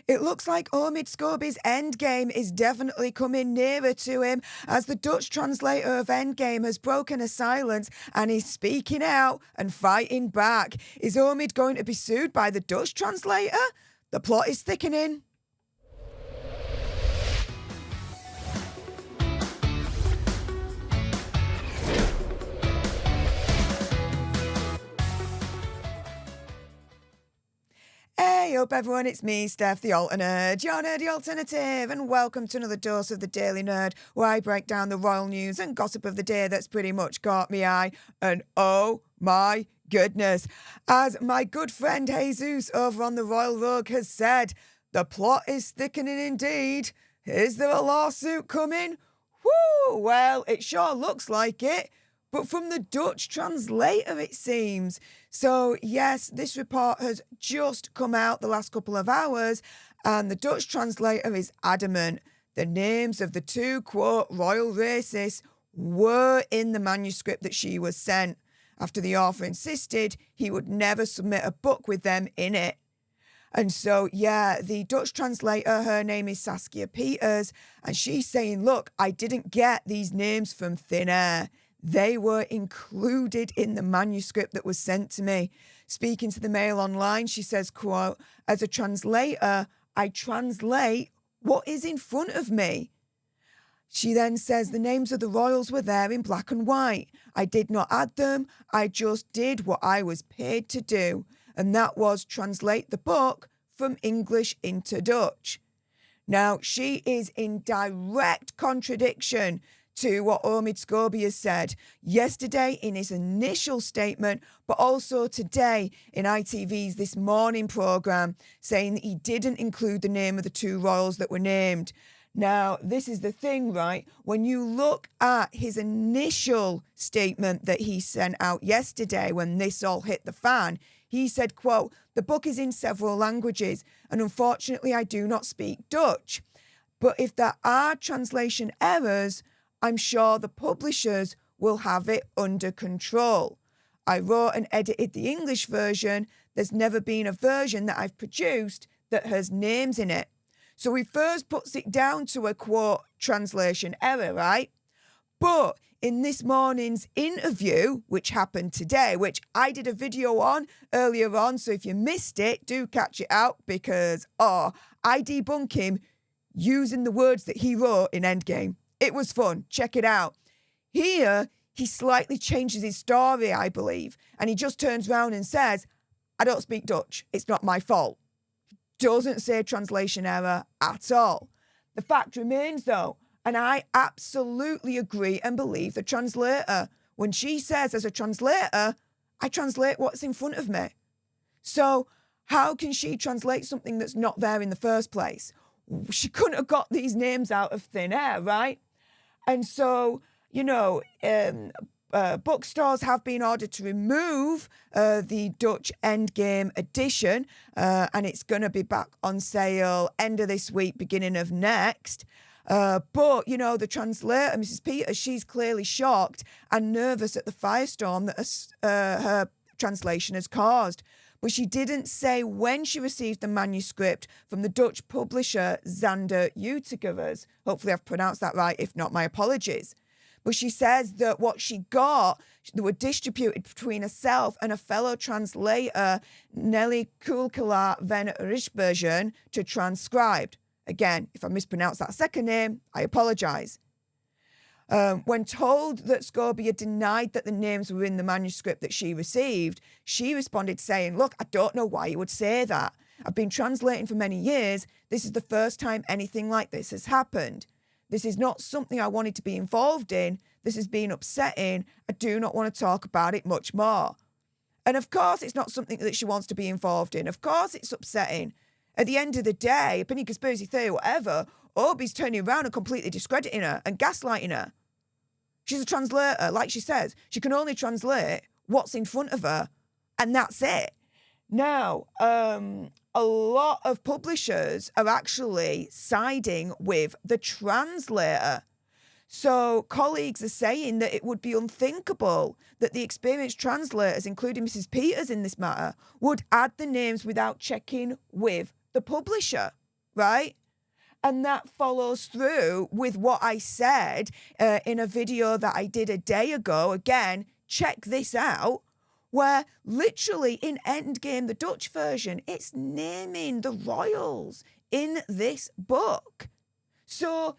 It looks like Omid Scobie's Endgame is definitely coming nearer to him, as the Dutch translator of Endgame has broken a silence and is speaking out and fighting back. Is Omid going to be sued by the Dutch translator? The plot is thickening. Hey up everyone, it's me, Stef, the Alternerd, your nerdy alternative, and welcome to another dose of the Daily Nerd, where I break down the royal news and gossip of the day that's pretty much caught me eye. And oh my goodness, as my good friend Jesus over on the Royal Rogue has said, the plot is thickening indeed. Is there a lawsuit coming? Whoo, well, it sure looks like it. But from the Dutch translator, it seems. So, yes, this report has just come out the last couple of hours, and the Dutch translator is adamant the names of the two, quote, royal racists were in the manuscript that she was sent, after the author insisted he would never submit a book with them in it. And so, yeah, the Dutch translator, her name is Saskia Peeters, and she's saying, look, I didn't get these names from thin air. They were included in the manuscript that was sent to me. Speaking to the MailOnline, she says, quote, as a translator, I translate what is in front of me. She then says the names of the royals were there in black and white. I did not add them. I just did what I was paid to do. And that was translate the book from English into Dutch. Now, she is in direct contradiction to what Omid Scobie has said yesterday in his initial statement, but also today in ITV's This Morning programme, saying that he didn't include the name of the two royals that were named. Now, this is the thing, right? When you look at his initial statement that he sent out yesterday when this all hit the fan, he said, quote, the book is in several languages, and unfortunately I do not speak Dutch. But if there are translation errors, I'm sure the publishers will have it under control. I wrote and edited the English version. There's never been a version that I've produced that has names in it. So he first puts it down to a, quote, translation error, right? But in this morning's interview, which happened today, which I did a video on earlier on, so if you missed it, do catch it out because, I debunk him using the words that he wrote in Endgame. It was fun. Check it out. Here, he slightly changes his story, I believe, and he just turns around and says, I don't speak Dutch. It's not my fault. Doesn't say translation error at all. The fact remains, though, and I absolutely agree and believe the translator. When she says, as a translator, I translate what's in front of me. So how can she translate something that's not there in the first place? She couldn't have got these names out of thin air, right? And so, bookstores have been ordered to remove the Dutch Endgame edition, and it's going to be back on sale end of this week, beginning of next. But, the translator, Mrs. Peeters, she's clearly shocked and nervous at the firestorm that her translation has caused. But she didn't say when she received the manuscript from the Dutch publisher Zander Uitgevers. Hopefully I've pronounced that right. If not, my apologies. But she says that what she got, they were distributed between herself and a fellow translator, Nelly Kulkela van Rysbergen, to transcribed. Again, if I mispronounce that second name, I apologise. When told that Scobie had denied that the names were in the manuscript that she received, she responded saying, look, I don't know why you would say that. I've been translating for many years. This is the first time anything like this has happened. This is not something I wanted to be involved in. This has been upsetting. I do not want to talk about it much more. And of course, it's not something that she wants to be involved in. Of course, it's upsetting. At the end of the day, opinion, conspiracy theory, whatever, Obi's turning around and completely discrediting her and gaslighting her. She's a translator, like she says. She can only translate what's in front of her, and that's it. Now, a lot of publishers are actually siding with the translator. So colleagues are saying that it would be unthinkable that the experienced translators, including Mrs. Peeters in this matter, would add the names without checking with the publisher. right? And that follows through with what I said in a video that I did a day ago. Again, check this out, where literally in Endgame, the Dutch version, it's naming the royals in this book. So,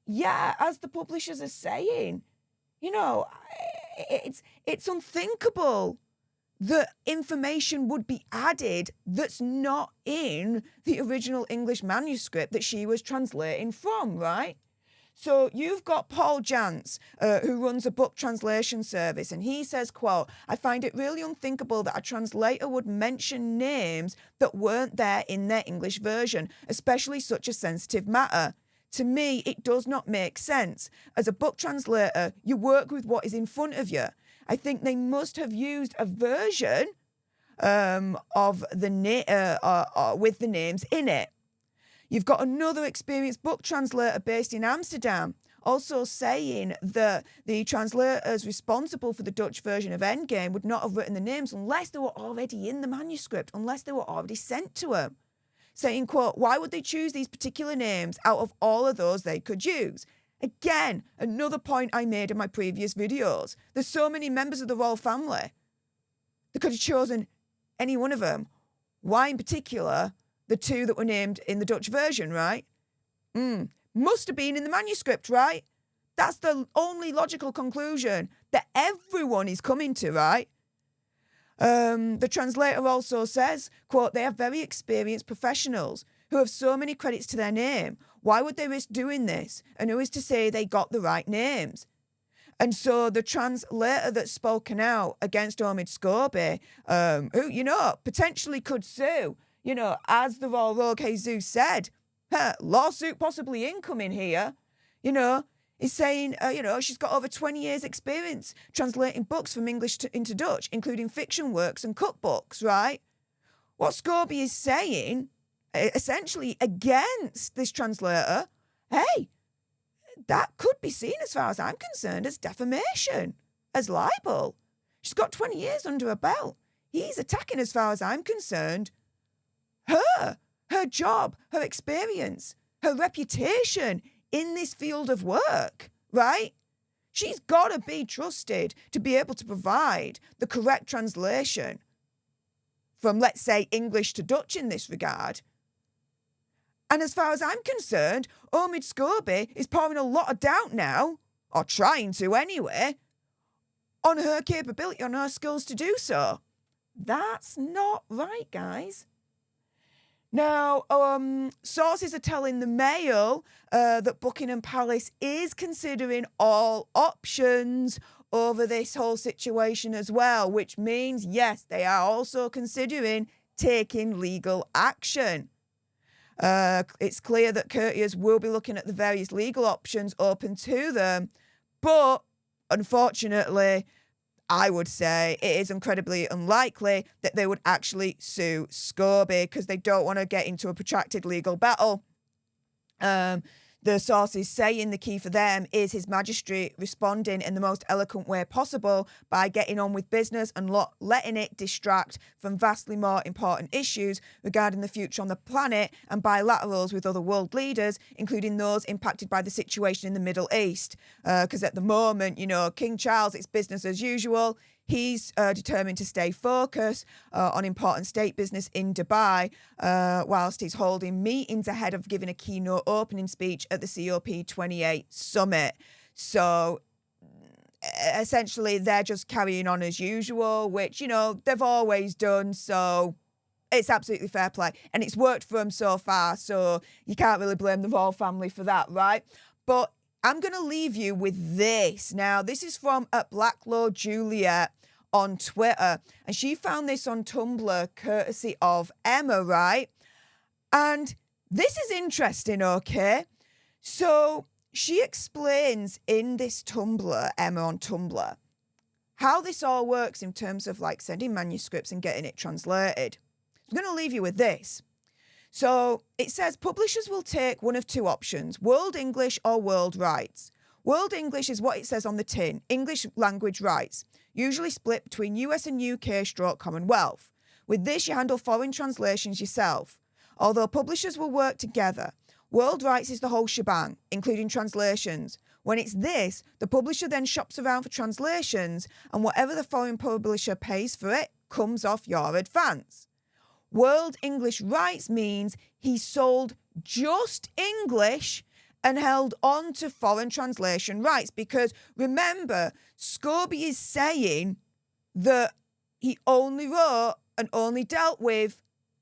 yeah, as the publishers are saying, you know, it's unthinkable that information would be added that's not in the original English manuscript that she was translating from, right? So you've got Paul Jantz, who runs a book translation service, and he says, quote, "I find it really unthinkable that a translator would mention names that weren't there in their English version, especially such a sensitive matter. To me, it does not make sense. As a book translator, you work with what is in front of you. I think they must have used a version of the with the names in it. You've got another experienced book translator based in Amsterdam also saying that the translators responsible for the Dutch version of Endgame would not have written the names unless they were already in the manuscript, unless they were already sent to them. Saying, quote, why would they choose these particular names out of all of those they could use? Again, another point I made in my previous videos. There's so many members of the royal family. They could have chosen any one of them. Why in particular the two that were named in the Dutch version, right? Must have been in the manuscript, right? That's the only logical conclusion that everyone is coming to, right? The translator also says, quote, they are very experienced professionals who have so many credits to their name. Why would they risk doing this? And who is to say they got the right names? And so the translator that's spoken out against Omid Scobie, who, you know, potentially could sue, you know, as the Royal Rogue Jesus said, lawsuit possibly incoming here, you know, is saying, you know, she's got over 20 years experience translating books from English into Dutch, including fiction works and cookbooks, right? What Scobie is saying, essentially against this translator, hey, that could be seen, as far as I'm concerned, as defamation, as libel. She's got 20 years under her belt. He's attacking, as far as I'm concerned, her job, her experience, her reputation in this field of work, right? She's got to be trusted to be able to provide the correct translation from, let's say, English to Dutch in this regard. And as far as I'm concerned, Omid Scobie is pouring a lot of doubt now, or trying to anyway, on her capability, on her skills to do so. That's not right, guys. Now, sources are telling the Mail that Buckingham Palace is considering all options over this whole situation as well, which means, yes, they are also considering taking legal action. It's clear that courtiers will be looking at the various legal options open to them, but unfortunately, I would say it is incredibly unlikely that they would actually sue Scobie because they don't want to get into a protracted legal battle. The sources saying the key for them is His Majesty responding in the most eloquent way possible by getting on with business and letting it distract from vastly more important issues regarding the future on the planet and bilaterals with other world leaders, including those impacted by the situation in the Middle East. Because at the moment, you know, King Charles, it's business as usual. He's determined to stay focused on important state business in Dubai, whilst he's holding meetings ahead of giving a keynote opening speech at the COP28 summit. So essentially, they're just carrying on as usual, which, you know, they've always done. So it's absolutely fair play. And it's worked for them so far. So you can't really blame the royal family for that, right? But I'm going to leave you with this. Now, this is from Black Lord Juliet on Twitter, and she found this on Tumblr courtesy of Emma, right? And this is interesting, okay? So she explains in this Tumblr, Emma on Tumblr, how this all works in terms of like sending manuscripts and getting it translated. I'm going to leave you with this. So it says publishers will take one of two options, World English or World Rights. World English is what it says on the tin, English language rights, usually split between US and UK/Commonwealth. With this, you handle foreign translations yourself. Although publishers will work together, world rights is the whole shebang, including translations. When it's this, the publisher then shops around for translations, and whatever the foreign publisher pays for it comes off your advance. World English rights means he sold just English and held on to foreign translation rights, because remember, Scobie is saying that he only wrote and only dealt with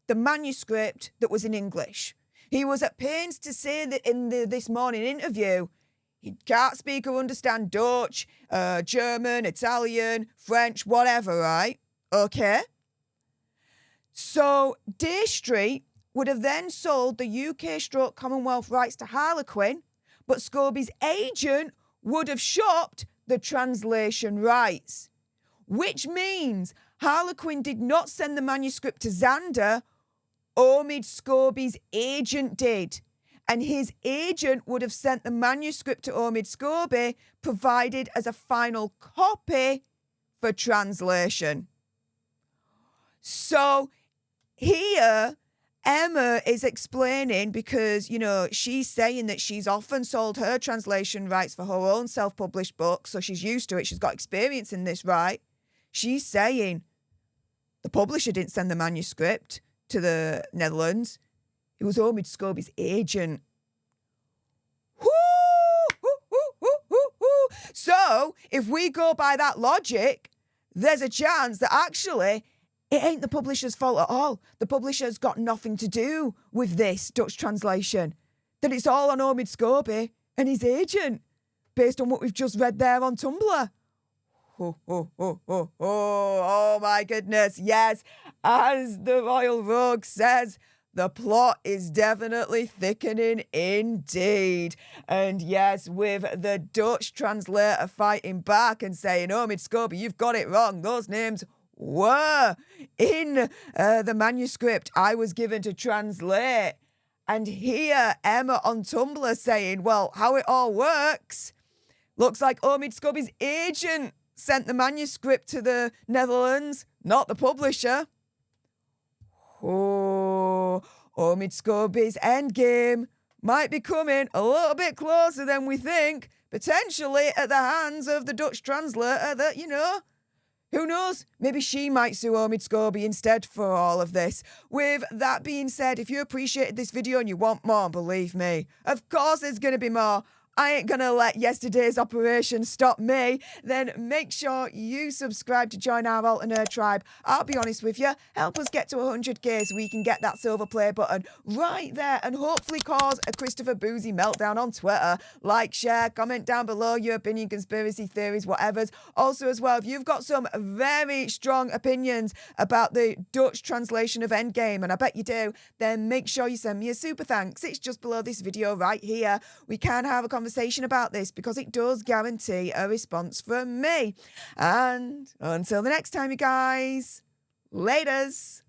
the manuscript that was in English. He was at pains to say that in this morning interview, he can't speak or understand Dutch, German, Italian, French, whatever, right? Okay. So Day Street would have then sold the UK/Commonwealth rights to Harlequin, but Scobie's agent would have shopped the translation rights, which means Harlequin did not send the manuscript to Xander. Omid Scobie's agent did, and his agent would have sent the manuscript to Omid Scobie, provided as a final copy for translation. So here, Emma is explaining, because, you know, she's saying that she's often sold her translation rights for her own self-published books, so she's used to it. She's got experience in this, right? She's saying the publisher didn't send the manuscript to the Netherlands. It was Omid Scobie's agent. So, if we go by that logic, there's a chance that actually it ain't the publisher's fault at all. The publisher's got nothing to do with this Dutch translation. That it's all on Omid Scobie and his agent, based on what we've just read there on Tumblr. Oh my goodness, yes. As the Royal Rogue says, the plot is definitely thickening indeed. And yes, with the Dutch translator fighting back and saying, Omid Scobie, you've got it wrong. Those names were in the manuscript I was given to translate. And here, Emma on Tumblr saying, well, how it all works, looks like Omid Scobie's agent sent the manuscript to the Netherlands, not the publisher. Oh, Omid Scobie's endgame might be coming a little bit closer than we think, potentially at the hands of the Dutch translator that, you know, who knows? Maybe she might sue Omid Scobie instead for all of this. With that being said, if you appreciated this video and you want more, believe me, of course there's going to be more. I ain't going to let yesterday's operation stop me. Then make sure you subscribe to join our Alter Nerd tribe. I'll be honest with you, help us get to 100k so we can get that silver play button right there and hopefully cause a Christopher Boozy meltdown on Twitter. Like, share, comment down below your opinion, conspiracy theories, whatever's. Also as well, if you've got some very strong opinions about the Dutch translation of Endgame, and I bet you do, then make sure you send me a super thanks. It's just below this video right here. We can have a conversation about this because it does guarantee a response from me. And until the next time, you guys, laters.